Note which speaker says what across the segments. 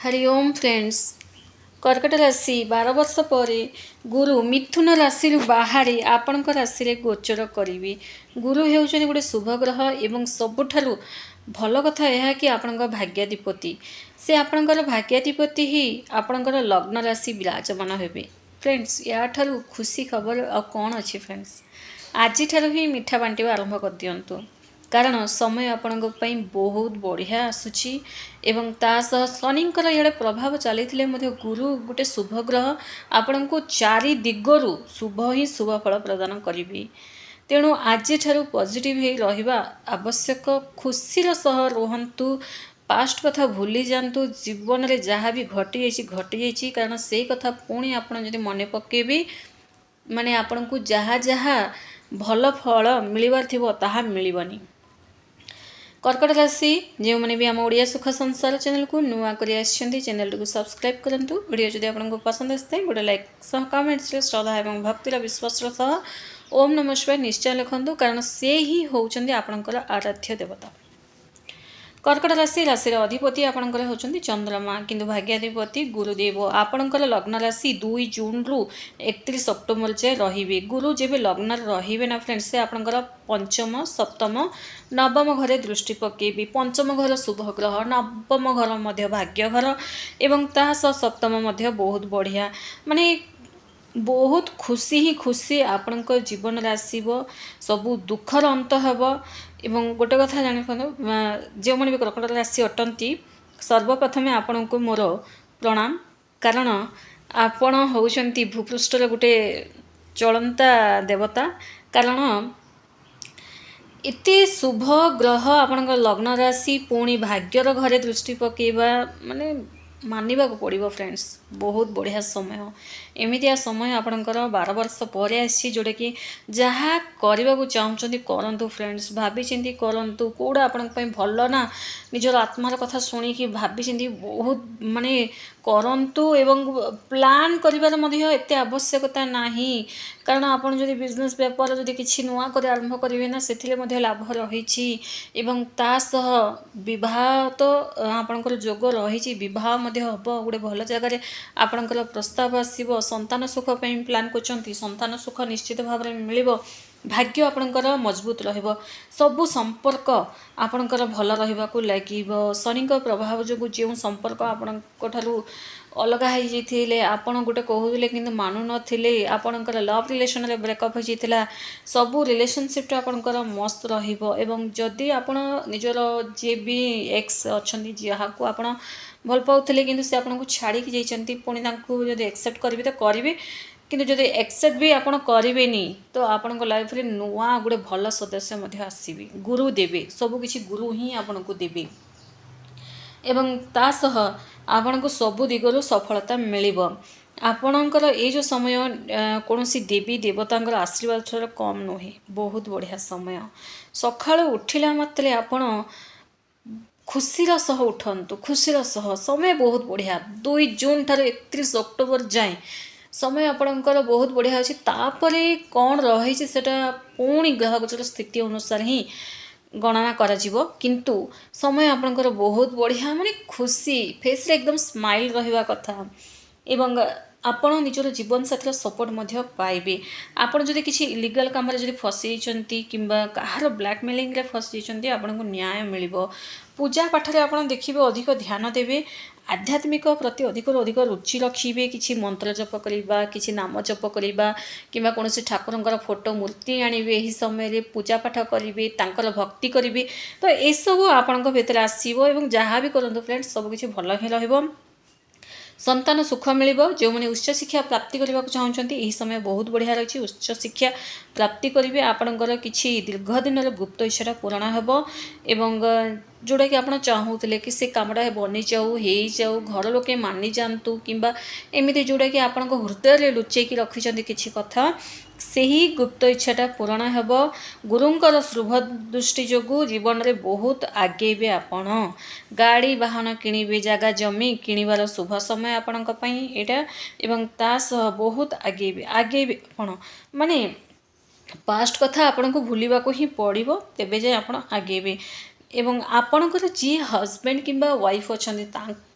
Speaker 1: हरि ओम friends. कर्कट राशि 12 वर्ष पर गुरु मिथुन राशि बाहरी आपण राशि रे गोचर करी। गुरु होउछन गोटे शुभ ग्रह एवं सबुठारु भल कथा यह कि आपण भाग्याधिपति से आपणकर भाग्याधिपति ही आपणकर लग्न राशि विराजमान हेबे। फ्रेंड्स या ठारु खुशी खबर आ कौन अच्छी फ्रेंड्स आज ठारु ही मिठा बांटिबा आरंभ कर दियंतु कारण समय आपण बहुत बढ़िया आसूची एवं तासह शनिंकर इड़े प्रभाव चली गुरु गोटे शुभ ग्रह आपण को चारि दिगरु शुभ ही शुभ फल प्रदान करी। तेणु आज ठारू पॉजिटिव ही रहिबा आवश्यक। खुशीर सह रुहंतु, पास्ट कथा भूली जातु। जीवन में जहाँ भी घटी जाइए कारण से कथा पुणी आपड़ जब मन पकेबी माने आपण को जहाँ जहाँ भल फल मिलबार थिबो ताहा मिलिबनी। कर्कट राशि जो मैंने भी आम ओडिया सुख संसार चैनल को नुआ कर चैनल को सब्सक्राइब करूँ। वीडियो जब आपको पसंद आए गोटे लाइक सह कमेंट श्रद्धा और भक्तिर विश्वास सह ओम नमः शिवाय निश्चय लिखु कारण से ही होउछन्ति आपणकर आराध्य देवता। कर्कट राशि राशि अधिपति आपणकर होउछन्ति चंद्रमा किंतु भाग्याधिपति गुरुदेव आपणकर लग्न राशि 2 जून रु 31 अक्टोबर जाए रहिबे। गुरु जेबे लग्न रहिबे ना फ्रेंड्स से आपणकर पंचम सप्तम नवम घरे दृष्टि पकेबी। पंचम घर शुभ ग्रह, नवम घर मध्य भाग्य घर एवं ता सप्तम मध्य बहुत बढ़िया माने बहुत खुशी ही खुशी आपण जीवन में आसब। सबू दुखर अंत हेब एवं गोटे कथा जानी जो मैंने भी कर्कट राशि अटंती सर्वप्रथमे आपण को मोर प्रणाम कारण आपण होउछन्ति भूपृष्ठर गोटे चलंता देवता कारण एते शुभ ग्रह आपण लग्न राशि पुणी भाग्यर घरे दृष्टि पकेबा माने मानिबा को पड़िबो फ्रेंड्स। बहुत बढ़िया समय एमितिया समय आपणकर 12 वर्ष पर आसी जोटा कि जहाँ करने को चाहते करंतु फ्रेंड्स भाभी चिंती करंतु कौड़ा आपण भल ना निजर आत्मार कथा शुणिकी भाभी चिंती बहुत माने करंतु एवं प्लान करिवार मध्य एते आवश्यकता नाही कारण आपण जदि बिजनेस व्यापार जदि किछि नुआ करे आरंभ करिवे ना सेथिले मध्य लाभ रहिछि एवं ता सह विवाह तो आपणकर जोग रहिछि विवाह मध्य हबो गोटे भल जगह आपणकर प्रस्ताव आसीबो। संतान सुख ପାଇଁ प्लान करछन्ती संतान सुख निश्चित भाव में मिलिबो। भाग्य आपणकर मजबूत रहिबो। सबु संपर्क आपणकर भल रहिबा को लागिबो। शनिक प्रभाव जो जो संपर्क आपणक ठारू अलग हो जाइए आपण गोटे कहूले कि मानु नथिले आपणकर लव रिलेशन रे ब्रेकअप हो जाइतिला सबु रिलेशनशिप आपणकर मस्त रहिबो एवं जदि आपण निजर जे भी एक्स अछन्ती जहाको आपण भल पाउथिले किंतु से आपन को छाड़ी की जाइछन्ती पुणी तांको जदि एक्सेप्ट करिवे तो करिवे किंतु जदि एक्सेप्ट भी आपण करिवेनी तो आपण को लाइफ रे नुआ गोटे भल सदस्य मध्य आसीबे। गुरु देबे सब किछि गुरु ही आपण को देबे एवं ता सह आपण को सबु दिगरु सफलता मिलिबो। आपणकर ये जो समय कौन सी देवी देवतांकर आशीर्वाद छर कम नुहे बहुत बढ़िया समय। सकाळु उठिला मात्रे आपण खुशीर सह उठंतु खुशीर सह समय बहुत बढ़िया 2 जून ठार 31 अक्टोबर जाए समय आपणकर बहुत बढ़िया अच्छी तापरे कौन रही सेटा पुणी ग्रह गोचर स्थिति अनुसार ही गणना करा जीवो किंतु समय आपणकर बहुत बढ़िया माने खुशी फेस रे एकदम स्माइल रहिबा कथा एवं आपण निजर जीवन साथी सपोर्ट मध्य पाइबे। आपण जदि किछि इलीगल काम रे जदि फसी जंती किंबा कहार ब्लैकमेलिंग रे फसी जंती आपण को न्याय मिलिबो। पूजा पाठ रे आपण देखिबे अधिक ध्यान देबे आध्यात्मिक प्रति अधिक रुचि रखिबे किछि मंत्र जप करिबा किछि नाम जप करिबा किंबा कोनोसी ठाकुरंकर फोटो मूर्ति आनिबे एही समय रे पूजा पाठ करिबे तांकर भक्ति करिबे तो ए सब आपनक भितर आसीबो एवं जहाँ भी करंतु फ्रेंड्स सब किछि भल ही रहइबो। संतान सुख मिलिबो। जो माने उच्च शिक्षा प्राप्ति करबा को चाहउछन्ती एही समय बहुत बढ़िया रहिछि उच्च शिक्षा प्राप्ति करिवे आपणकर किछि दीर्घ दिन रे गुप्त इच्छा पूर्ण हेबो एवं जोड़ा कि आप चाहूले कि से कामटा बनी जाऊ हो जाऊ घर लोके मानि जातु किंबा एमती जोड़ा कि आपण हृदय लुचेकी रखिंट किसी कथा से ही गुप्त इच्छाटा पूरण हेब। गुरुंकर शुभ दृष्टि जो जीवन में बहुत आगेबे आपण गाड़ी वाहन किणवे जगह जमी किणवार शुभ समय आपण एटा एवं ता सह बहुत आगेबे आपण माने पास्ट कथा आपण को भूलिबा को ही पड़िबो तेबे जे आपण आगेबे एवं आपणकर जी हजबैंड किंबा वाइफ अच्छा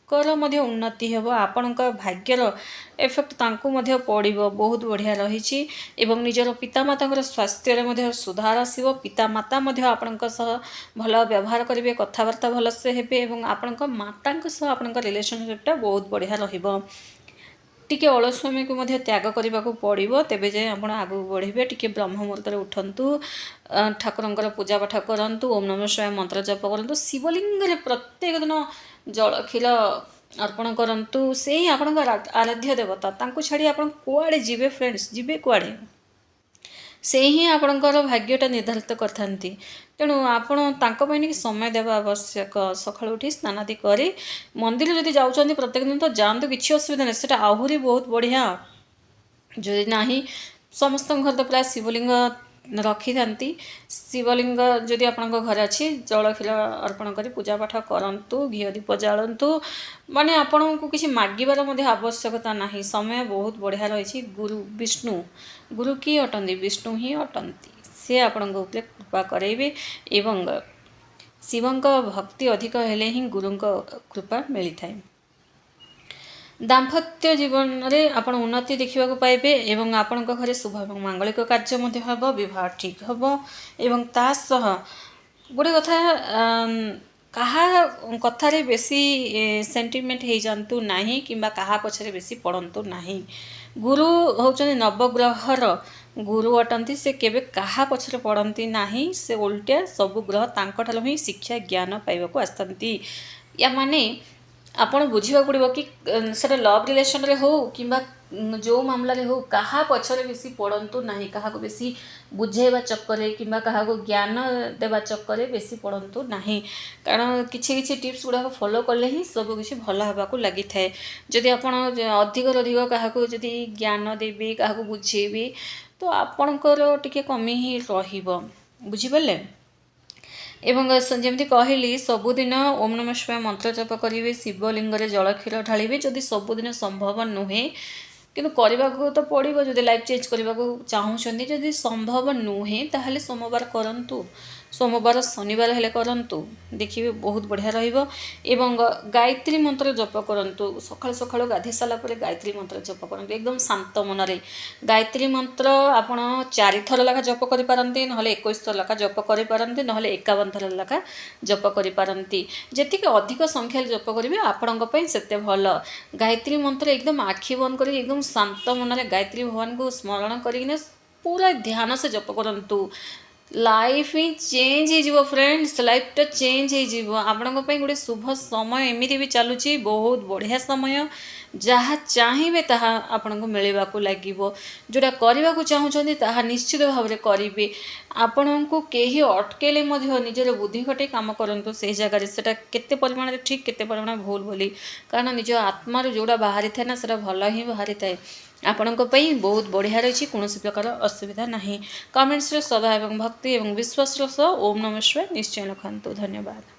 Speaker 1: ମଧ୍ୟ ଉନ୍ନତି ହେବ, ଆପଣଙ୍କ ଭାଗ୍ୟର ଏଫେକ୍ଟ ତାଙ୍କୁ ମଧ୍ୟ ପଡ଼ିବ, ବହୁତ ବଢ଼ିଆ ରହିଛି। ଏବଂ ନିଜର ପିତାମାତାଙ୍କର ସ୍ୱାସ୍ଥ୍ୟରେ ମଧ୍ୟ ସୁଧାର ଆସିବ। ପିତାମାତା ମଧ୍ୟ ଆପଣଙ୍କ ସହ ଭଲ ବ୍ୟବହାର କରିବେ, କଥାବାର୍ତ୍ତା ଭଲସେ ହେବେ ଏବଂ ଆପଣଙ୍କ ମାତାଙ୍କ ସହ ଆପଣଙ୍କ ରିଲେସନସିପ୍ଟା ବହୁତ ବଢ଼ିଆ ରହିବ। ଟିକେ ଅଳସୁଆମୀକୁ ମଧ୍ୟ ତ୍ୟାଗ କରିବାକୁ ପଡ଼ିବ, ତେବେ ଯାଇ ଆପଣ ଆଗକୁ ବଢ଼ିବେ। ଟିକେ ବ୍ରହ୍ମ ମୁହୂର୍ତ୍ତରେ ଉଠନ୍ତୁ, ଠାକୁରଙ୍କର ପୂଜା ପାଠ କରନ୍ତୁ, ଓମ୍ ନମଃ ଶିବାୟ ମନ୍ତ୍ର ଜପ କରନ୍ତୁ, ଶିବଲିଙ୍ଗରେ ପ୍ରତ୍ୟେକ ଦିନ ଜଳ କ୍ଷୀର ଅର୍ପଣ କରନ୍ତୁ। ସେଇ ଆପଣଙ୍କ ଆରାଧ୍ୟ ଦେବତା, ତାଙ୍କୁ ଛାଡ଼ି ଆପଣ କୁଆଡ଼େ ଯିବେ ଫ୍ରେଣ୍ଡସ୍, ଯିବେ କୁଆଡ଼େ? ସେ ହିଁ ଆପଣଙ୍କର ଭାଗ୍ୟଟା ନିର୍ଦ୍ଧାରିତ କରିଥାନ୍ତି। ତେଣୁ ଆପଣ ତାଙ୍କ ପାଇଁ ଟିକେ ସମୟ ଦେବା ଆବଶ୍ୟକ। ସକାଳୁ ଉଠି ସ୍ନାନାଦି କରି ମନ୍ଦିର ଯଦି ଯାଉଛନ୍ତି ପ୍ରତ୍ୟେକ ଦିନ ତ ଯାଆନ୍ତୁ, କିଛି ଅସୁବିଧା ନାହିଁ, ସେଇଟା ଆହୁରି ବହୁତ ବଢ଼ିଆ। ଯଦି ନାହିଁ, ସମସ୍ତଙ୍କ ଘରେ ତ ପ୍ରାୟ ଶିବଲିଙ୍ଗ ରଖିଥାନ୍ତି। ଶିବଲିଙ୍ଗ ଯଦି ଆପଣଙ୍କ ଘରେ ଅଛି, ଜଳ କ୍ଷୀର ଅର୍ପଣ କରି ପୂଜା ପାଠ କରନ୍ତୁ, ଘିଅ ଦୀପ ଜାଳନ୍ତୁ। ମାନେ ଆପଣଙ୍କୁ କିଛି ମାଗିବାର ମଧ୍ୟ ଆବଶ୍ୟକତା ନାହିଁ, ସମୟ ବହୁତ ବଢ଼ିଆ ରହିଛି। ଗୁରୁ କିଏ ଅଟନ୍ତି? ବିଷ୍ଣୁ ହିଁ ଅଟନ୍ତି। ସେ ଆପଣଙ୍କ ଉପରେ କୃପା କରାଇବେ ଏବଂ ଶିବଙ୍କ ଭକ୍ତି ଅଧିକ ହେଲେ ହିଁ ଗୁରୁଙ୍କ କୃପା ମିଳିଥାଏ। ଦାମ୍ପତ୍ୟ ଜୀବନରେ ଆପଣ ଉନ୍ନତି ଦେଖିବାକୁ ପାଇବେ ଏବଂ ଆପଣଙ୍କ ଘରେ ଶୁଭ ଏବଂ ମାଙ୍ଗଳିକ କାର୍ଯ୍ୟ ମଧ୍ୟ ହେବ, ବିବାହ ଠିକ୍ ହେବ। ଏବଂ ତା ସହ ଗୋଟେ କଥା, କାହା କଥାରେ ବେଶୀ ସେଣ୍ଟିମେଣ୍ଟ ହେଇଯାଆନ୍ତୁ ନାହିଁ କିମ୍ବା କାହା ପଛରେ ବେଶୀ ପଡ଼ନ୍ତୁ ନାହିଁ। ଗୁରୁ ହେଉଛନ୍ତି ନବଗ୍ରହର ଗୁରୁ ଅଟନ୍ତି, ସେ କେବେ କାହା ପଛରେ ପଡ଼ନ୍ତି ନାହିଁ। ସେ ଓଲଟିଆ ସବୁ ଗ୍ରହ ତାଙ୍କଠାରୁ ହିଁ ଶିକ୍ଷା ଜ୍ଞାନ ପାଇବାକୁ ଆସିଥାନ୍ତି। ୟା ମାନେ ଆପଣ ବୁଝିବାକୁ ପଡ଼ିବ କି ସେଟା ଲଭ୍ ରିଲେସନରେ ହେଉ କିମ୍ବା ଯେଉଁ ମାମଲାରେ ହେଉ, କାହା ପଛରେ ବେଶୀ ପଡ଼ନ୍ତୁ ନାହିଁ, କାହାକୁ ବେଶୀ ବୁଝେଇବା ଚକ୍କରେ କିମ୍ବା କାହାକୁ ଜ୍ଞାନ ଦେବା ଚକ୍କରେ ବେଶୀ ପଡ଼ନ୍ତୁ ନାହିଁ। କାରଣ କିଛି କିଛି ଟିପ୍ସ ଗୁଡ଼ାକ ଫଲୋ କଲେ ହିଁ ସବୁ କିଛି ଭଲ ହେବାକୁ ଲାଗିଥାଏ। ଯଦି ଆପଣ ଅଧିକରୁ ଅଧିକ କାହାକୁ ଯଦି ଜ୍ଞାନ ଦେବେ, କାହାକୁ ବୁଝେଇବେ, ତ ଆପଣଙ୍କର ଟିକେ କମି ହିଁ ରହିବ, ବୁଝିପାରିଲେ? ଏବଂ ଯେମିତି କହିଲି, ସବୁଦିନ ଓମ୍ ନମଃ ଶିବାୟ ମନ୍ତ୍ର ଜପ କରିବେ, ଶିବଲିଙ୍ଗରେ ଜଳ କ୍ଷୀର ଢାଳିବେ। ଯଦି ସବୁଦିନ ସମ୍ଭବ ନୁହେଁ, କିନ୍ତୁ କରିବାକୁ ତ ପଡ଼ିବ ଯଦି ଲାଇଫ୍ ଚେଞ୍ଜ କରିବାକୁ ଚାହୁଁଛନ୍ତି। ଯଦି ସମ୍ଭବ ନୁହେଁ ତାହେଲେ ସୋମବାର କରନ୍ତୁ, ସୋମବାର ଶନିବାର ହେଲେ କରନ୍ତୁ, ଦେଖିବେ ବହୁତ ବଢ଼ିଆ ରହିବ। ଏବଂ ଗାୟତ୍ରୀ ମନ୍ତ୍ର ଜପ କରନ୍ତୁ, ସକାଳୁ ସକାଳୁ ଗାଧୋଇ ସାରିଲା ପରେ ଗାୟତ୍ରୀ ମନ୍ତ୍ର ଜପ କରନ୍ତୁ ଏକଦମ ଶାନ୍ତ ମନରେ। ଗାୟତ୍ରୀ ମନ୍ତ୍ର ଆପଣ 4 ଥର ଲେଖା ଜପ କରିପାରନ୍ତି, ନହେଲେ 21 ଥର ଲେଖା ଜପ କରିପାରନ୍ତି, ନହେଲେ 51 ଥର ଲେଖା ଜପ କରିପାରନ୍ତି। ଯେତିକି ଅଧିକ ସଂଖ୍ୟାରେ ଜପ କରିବେ ଆପଣଙ୍କ ପାଇଁ ସେତେ ଭଲ। ଗାୟତ୍ରୀ ମନ୍ତ୍ର ଏକଦମ ଆଖି ବନ୍ଦ କରି ଏକଦମ ଶାନ୍ତ ମନରେ ଗାୟତ୍ରୀ ଭଗବାନଙ୍କୁ ସ୍ମରଣ କରିକିନା ପୁରା ଧ୍ୟାନ ସେ ଜପ କରନ୍ତୁ। ଲାଇଫ୍ ହିଁ ଚେଞ୍ଜ ହେଇଯିବ ଫ୍ରେଣ୍ଡସ୍, ଲାଇଫ୍ଟା ଚେଞ୍ଜ ହେଇଯିବ। ଆପଣଙ୍କ ପାଇଁ ଗୋଟେ ଶୁଭ ସମୟ ଏମିତି ବି ଚାଲୁଛି, ବହୁତ ବଢ଼ିଆ ସମୟ। ଯାହା ଚାହିଁବେ ତାହା ଆପଣଙ୍କୁ ମିଳିବାକୁ ଲାଗିବ। ଯେଉଁଟା କରିବାକୁ ଚାହୁଁଛନ୍ତି ତାହା ନିଶ୍ଚିତ ଭାବରେ କରିବେ। ଆପଣଙ୍କୁ କେହି ଅଟକେଇଲେ ମଧ୍ୟ ନିଜର ବୁଦ୍ଧି ଖଟେଇ କାମ କରନ୍ତୁ ସେହି ଜାଗାରେ। ସେଟା କେତେ ପରିମାଣରେ ଠିକ୍, କେତେ ପରିମାଣରେ ଭୁଲ ବୋଲି, କାରଣ ନିଜ ଆତ୍ମାରୁ ଯେଉଁଟା ବାହାରିଥାଏ ନା, ସେଟା ଭଲ ହିଁ ବାହାରିଥାଏ। ଆପଣଙ୍କ ପାଇଁ ବହୁତ ବଢ଼ିଆ ରହିଛି, କୌଣସି ପ୍ରକାର ଅସୁବିଧା ନାହିଁ। କମେଣ୍ଟସରେ ଶ୍ରଦ୍ଧା ଏବଂ ଭକ୍ତି ଏବଂ ବିଶ୍ୱାସର ସହ ଓମ୍ ନମଃ ଶିବାୟ ନିଶ୍ଚୟ ଲେଖନ୍ତୁ। ଧନ୍ୟବାଦ।